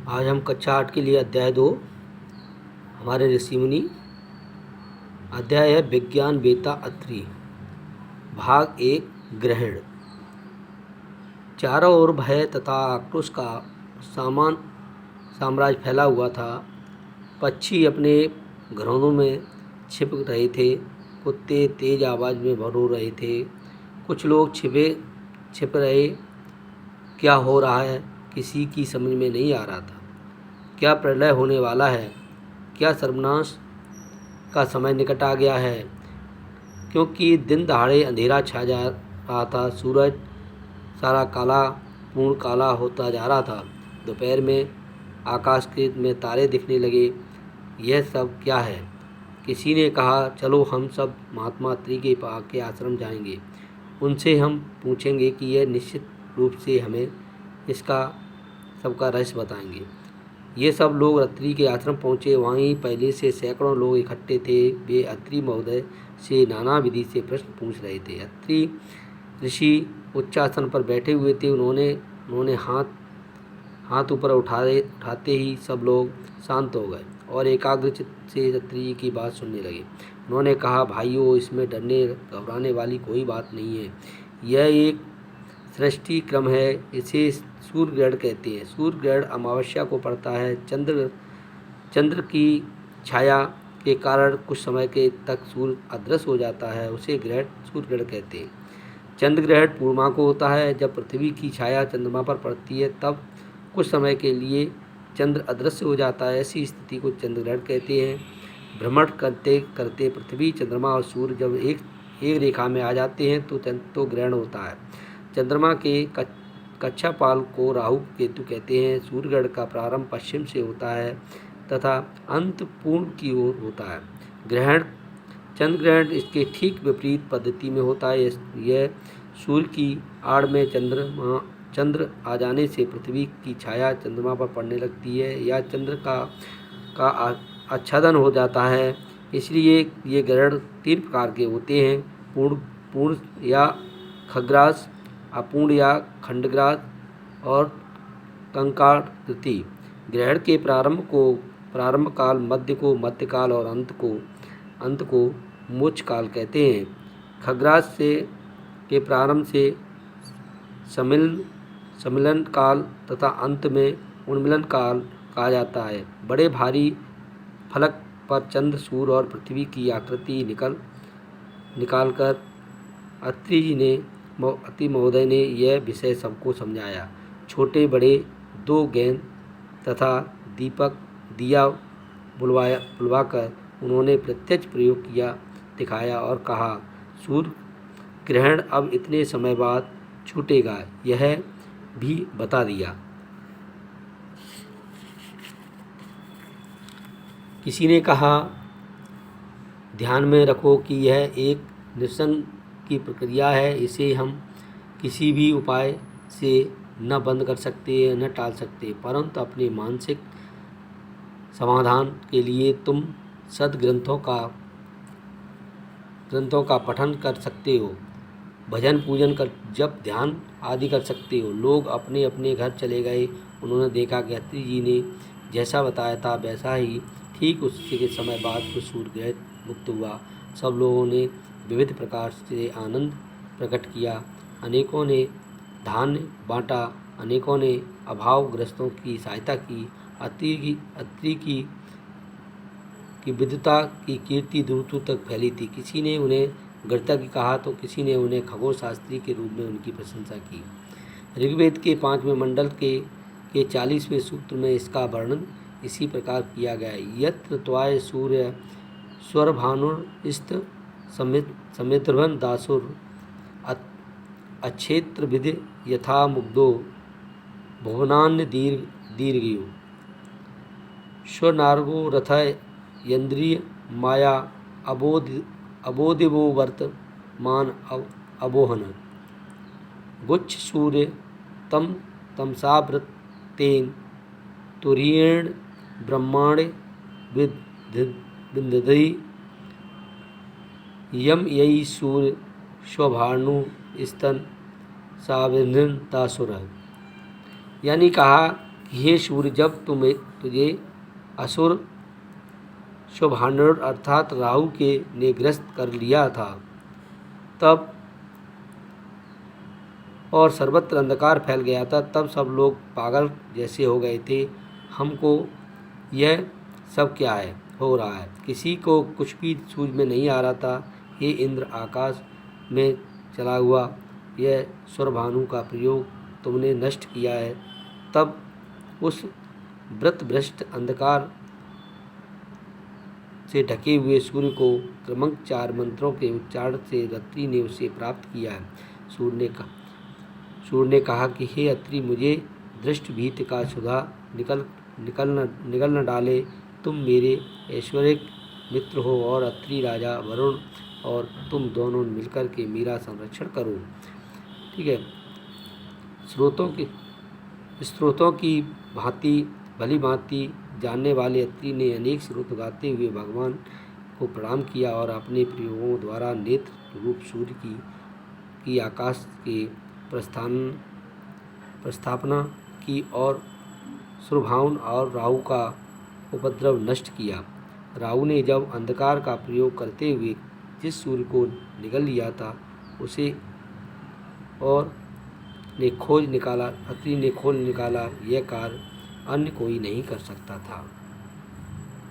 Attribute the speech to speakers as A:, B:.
A: आज हम कक्षा 8 के लिए अध्याय 2 हमारे ऋषि मुनि अध्याय है विज्ञान वेता अत्रि। भाग 1 ग्रहण। चारों ओर भय तथा आक्रोश का साम्राज्य फैला हुआ था। पक्षी अपने घरों में छिप रहे थे, कुत्ते तेज आवाज़ में भड़ो रहे थे, कुछ लोग छिप रहे। क्या हो रहा है किसी की समझ में नहीं आ रहा था। क्या प्रलय होने वाला है? क्या सर्वनाश का समय निकट आ गया है? क्योंकि दिन दहाड़े अंधेरा छा जा रहा था। सूरज सारा पूर्ण काला होता जा रहा था। दोपहर में आकाश में तारे दिखने लगे। यह सब क्या है? किसी ने कहा, चलो हम सब महात्मा अत्रि के आश्रम जाएंगे। उनसे हम पूछेंगे कि यह निश्चित रूप से हमें इसका सबका रहस्य बताएंगे। ये सब लोग अत्रि के आश्रम पहुँचे। वहीं पहले से सैकड़ों लोग इकट्ठे थे। वे अत्रि महोदय से नाना विधि से प्रश्न पूछ रहे थे। अत्रि ऋषि उच्चासन पर बैठे हुए थे। उन्होंने हाथ ऊपर उठाते ही सब लोग शांत हो गए और एकाग्रचित्त से अत्रि की बात सुनने लगे। उन्होंने कहा, भाइयों, इसमें डरने घबराने वाली कोई बात नहीं है। यह एक सृष्टि क्रम है। इसे सूर्य ग्रहण कहते हैं। सूर्य ग्रहण अमावस्या को पड़ता है। चंद्र की छाया के कारण कुछ समय के तक सूर्य अदृश्य हो जाता है। उसे सूर्य ग्रहण कहते हैं। चंद्र ग्रहण पूर्णिमा को होता है। जब पृथ्वी की छाया चंद्रमा पर पड़ती है तब कुछ समय के लिए चंद्र अदृश्य हो जाता है। ऐसी स्थिति को चंद्र ग्रहण कहते हैं। भ्रमण करते करते पृथ्वी, चंद्रमा और सूर्य जब एक रेखा में आ जाते हैं तो ग्रहण होता है। चंद्रमा के कक्षापाल को राहु केतु कहते हैं। सूर्य ग्रहण का प्रारंभ पश्चिम से होता है तथा अंत पूर्व की ओर होता है। चंद्र ग्रहण इसके ठीक विपरीत पद्धति में होता है। यह सूर्य की आड़ में चंद्र आ जाने से पृथ्वी की छाया चंद्रमा पर पड़ने लगती है या चंद्र का आच्छादन हो जाता है। इसलिए ये ग्रहण 3 प्रकार के होते हैं: पूर्ण या खग्रास, अपूर्ण या खंडग्रास और कंकाकृति। ग्रहण के प्रारंभ काल, मध्य को मध्यकाल और अंत को मोक्ष काल कहते हैं। खग्रास के प्रारंभ से सम्मिलन काल तथा अंत में उन्मिलन काल कहा जाता है। बड़े भारी फलक पर चंद्र, सूर्य और पृथ्वी की आकृति निकालकर अत्रि महोदय ने यह विषय सबको समझाया। छोटे बड़े 2 गेंद तथा दिया बुलवाकर उन्होंने प्रत्यक्ष प्रयोग दिखाया और कहा, सूर्य ग्रहण अब इतने समय बाद छूटेगा, यह भी बता दिया। किसी ने कहा, ध्यान में रखो कि यह एक निस्संग की प्रक्रिया है। इसे हम किसी भी उपाय से न बंद कर सकते न टाल सकते, परंतु अपने मानसिक समाधान के लिए तुम सद्ग्रंथों का पठन कर सकते हो, भजन पूजन कर जप ध्यान आदि कर सकते हो। लोग अपने अपने घर चले गए। उन्होंने देखा कि अत्रि जी ने जैसा बताया था वैसा ही ठीक उसी के समय बाद कुछ सूर्य ग्रहण मुक्त हुआ। सब लोगों ने विविध प्रकार से आनंद प्रकट किया। अनेकों ने धान्य बांटा, अनेकों ने अभावग्रस्तों की सहायता की। अत्रि की विद्वता की कीर्ति दूर दूर तक फैली थी। किसी ने उन्हें गणितज्ञ कहा तो किसी ने उन्हें खगोल शास्त्री के रूप में उनकी प्रशंसा की। ऋग्वेद के 5वें मंडल के 40वें सूत्र में इसका वर्णन इसी प्रकार किया गया है। यत्र त्वाय सूर्य स्वरभानुस्त समित्रभन दासुर अक्षेत्र विधि यथा मुग्धो भुवनान्य दीर्घयो स्वनार्गो रथ यंद्रिय माया अबोधिवो वर्तमान अबोहन गुच्छ सूर्य तमसावृतेन तुरीयेण ब्रह्मांड विदधि यम यई सूर्य स्वभानु स्तन साविधन दासुर। यानी कहा कि हे सूर्य, जब तुझे असुर शुभान्वर अर्थात राहु के ने ग्रस्त कर लिया था तब और सर्वत्र अंधकार फैल गया था, तब सब लोग पागल जैसे हो गए थे। हमको यह सब क्या है हो रहा है, किसी को कुछ भी सूझ में नहीं आ रहा था। हे इंद्र, आकाश में चला हुआ यह सूर्यभानु का प्रयोग तुमने नष्ट किया है। तब उस व्रतभ्रष्ट अंधकार से ढके हुए सूर्य को क्रमंक 4 मंत्रों के उच्चारण से अत्रि ने उसे प्राप्त किया है। सूर्य ने कहा कि हे अत्रि, मुझे दृष्ट भीत का सुधा निकल न डाले। तुम मेरे ऐश्वर्य मित्र हो और अत्रि राजा वरुण और तुम दोनों मिलकर के मेरा संरक्षण करो। ठीक है। स्रोतों की भांति भली भांति जानने वाले अत्रि ने अनेक स्रोत गाते हुए भगवान को प्रणाम किया और अपने प्रयोगों द्वारा नेत्र रूप सूर्य की आकाश के प्रस्थापना की और सूर्यभानु और राहु का उपद्रव नष्ट किया। राहु ने जब अंधकार का प्रयोग करते हुए जिस सूर्य को निगल लिया था उसे और अत्रि ने खोज निकाला, यह कार्य अन्य कोई नहीं कर सकता था।